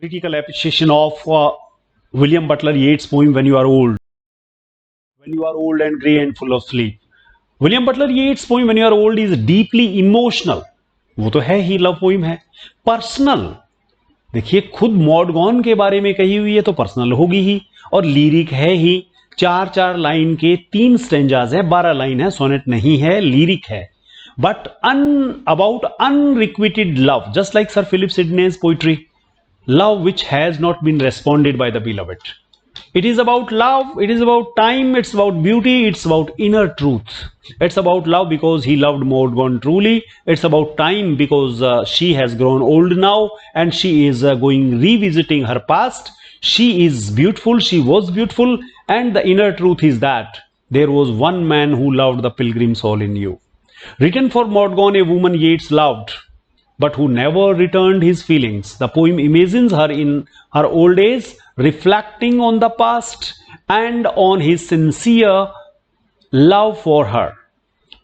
Critical appreciation of William Butler Yeats' poem When You Are Old. When you are old and grey and full of sleep. William Butler Yeats' poem When You Are Old is deeply emotional. वो तो है ही, love poem है. Personal, देखिए खुद मॉडगॉन के बारे में कही हुई है तो पर्सनल होगी ही, और लिरिक है ही. चार चार लाइन के 3 स्टेंजाज है, 12 लाइन है, सोनेट नहीं है, लिरिक है. But about unrequited love, just like sir Philip Sidney's poetry, love which has not been responded by the beloved. It is about love, it is about time, it's about beauty, it's about inner truth. It's about love because he loved Mordaunt truly. It's about time because she has grown old now and she is going revisiting her past. She is beautiful, she was beautiful, and the inner truth is that there was one man who loved the pilgrim soul in you. Written for Mordaunt, a woman Yeats loved, but who never returned his feelings. The poem imagines her in her old age, reflecting on the past and on his sincere love for her.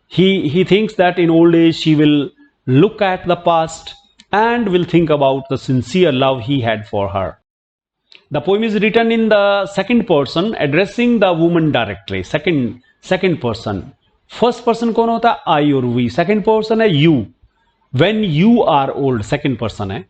He thinks that in old age she will look at the past and will think about the sincere love he had for her. The poem is written in the second person, addressing the woman directly. Second person. First person कौन होता है? I और we. Second person है you. When you are old, second person है.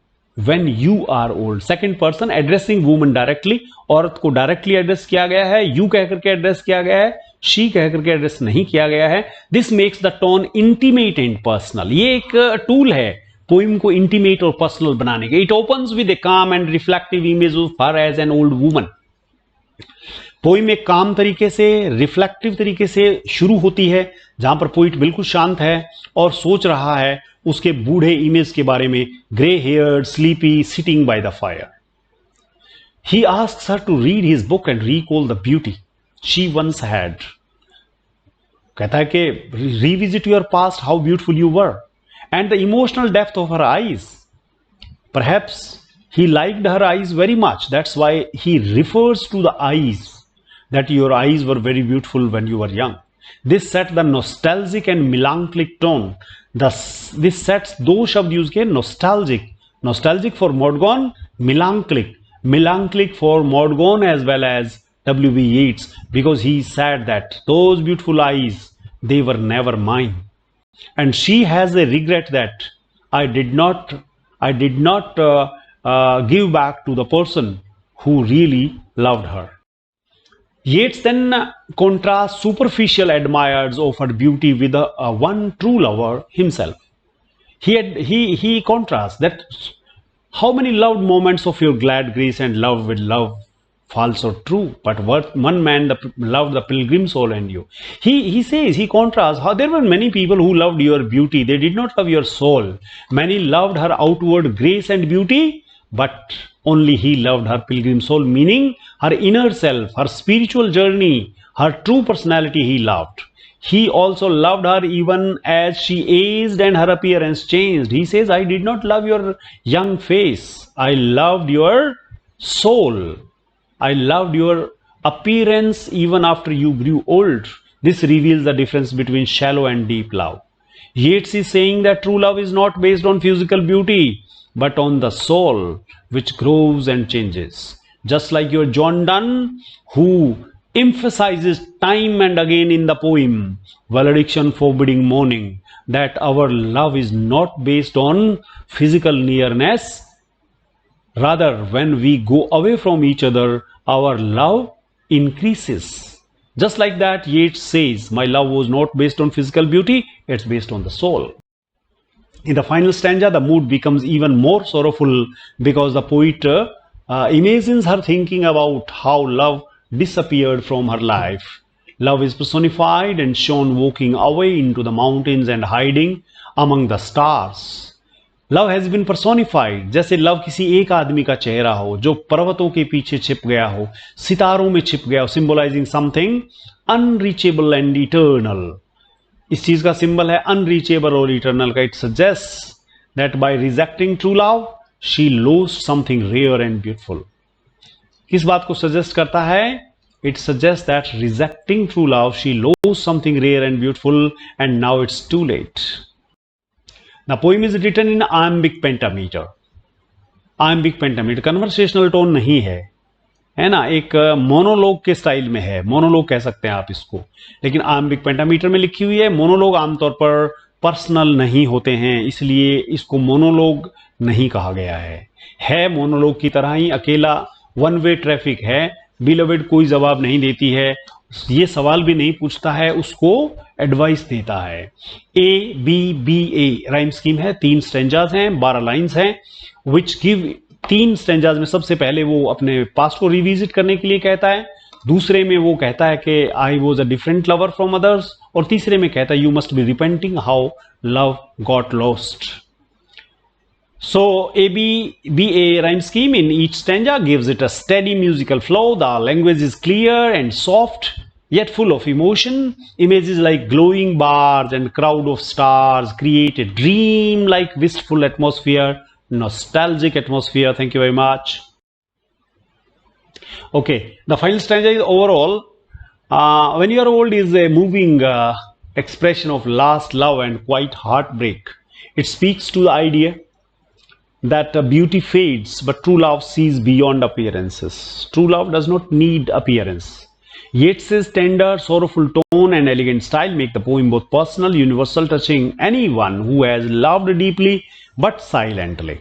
When you are old, second person addressing woman directly. औरत को directly address किया गया है, you कह करके एड्रेस किया गया है, she कह करके एड्रेस नहीं किया गया है. This makes the tone intimate and personal. ये एक टूल है पोइम को इंटीमेट और पर्सनल बनाने के. It opens with a calm and reflective image of her as an old woman. Poem एक काम तरीके से, रिफ्लेक्टिव तरीके से शुरू होती है, जहां पर पोइट बिल्कुल शांत है और सोच रहा है उसके बूढ़े इमेज के बारे में. Grey haired, sleepy, sitting by the fire. He asks her to read his book and recall the beauty she once had. कहता है कि revisit your past, how beautiful you were, and the emotional depth of her eyes. Perhaps he liked her eyes very much. That's why he refers to the eyes, that your eyes were very beautiful when you were young. This sets the nostalgic and melancholic tone. This sets दो शब्द use किए, nostalgic for Mordaunt, melancholic for Mordaunt as well as W.B. Yeats, because he said that those beautiful eyes, they were never mine, and she has a regret that I did not give back to the person who really loved her. Yeats then contrasts superficial admirers of her beauty with one true lover himself. He contrasts that how many loved moments of your glad grace and love with love false or true, but one man loved the pilgrim soul and you. He says, he contrasts how there were many people who loved your beauty, they did not love your soul. Many loved her outward grace and beauty, but only he loved her pilgrim soul, meaning her inner self, her spiritual journey, her true personality he loved. He also loved her even as she aged and her appearance changed. He says, I did not love your young face, I loved your soul. I loved your appearance even after you grew old. This reveals the difference between shallow and deep love. Yeats is saying that true love is not based on physical beauty, but on the soul, which grows and changes. Just like your John Donne, who emphasizes time and again in the poem, Valediction Forbidding Mourning, that our love is not based on physical nearness. Rather, when we go away from each other, our love increases. Just like that, Yeats says, my love was not based on physical beauty, it's based on the soul. In the final stanza, the mood becomes even more sorrowful because the poet imagines her thinking about how love disappeared from her life. Love is personified and shown walking away into the mountains and hiding among the stars. Love has been personified, जैसे love किसी एक आदमी का चेहरा हो जो पर्वतों के पीछे छिप गया हो, सितारों में छिप गया हो, symbolizing something unreachable and eternal. इस चीज का सिंबल है अनरीचेबल और इटर्नल का. It suggest that by rejecting true love she lost something rare and beautiful. किस बात को सजेस्ट करता है? It suggest that rejecting true love she lost something rare and beautiful and now it's too late. The poem is written in iambic pentameter. Iambic pentameter conversational tone नहीं है ना, एक monologue के स्टाइल में है, monologue कह सकते हैं आप इसको, लेकिन आयम्बिक पेंटामीटर में लिखी हुई है। मोनोलॉग आमतौर पर पर्सनल नहीं होते हैं, इसलिए इसको मोनोलॉग नहीं कहा गया है मोनोलॉग की तरह ही अकेला वन वे ट्रैफिक है। बिलोवेड कोई जवाब नहीं देती है, ये सवाल भी नहीं पूछता है, उसको एडवाइस देता है। A B B A rhyme scheme है, 3 स्टेंजाज हैं, 12 लाइंस हैं, विच गिव 3 स्टेंजाज में सबसे पहले वो अपने पास्ट को रिविजिट करने के लिए कहता है, दूसरे में वो कहता है कि I was a different lover from others, और तीसरे में कहता है you must be repenting how love got lost. So ABBA rhyme scheme in each stanza gives it a steady musical flow. The language is clear and soft, yet full of emotion. Images like glowing bars and crowd of stars create a dream-like wistful atmosphere, nostalgic atmosphere. Thank you very much. Okay, the final stanza is overall. When you are old is a moving expression of last love and quite heartbreak. It speaks to the idea that beauty fades, but true love sees beyond appearances. True love does not need appearance. Yeats's tender, sorrowful tone and elegant style make the poem both personal, universal, touching anyone who has loved deeply but silently.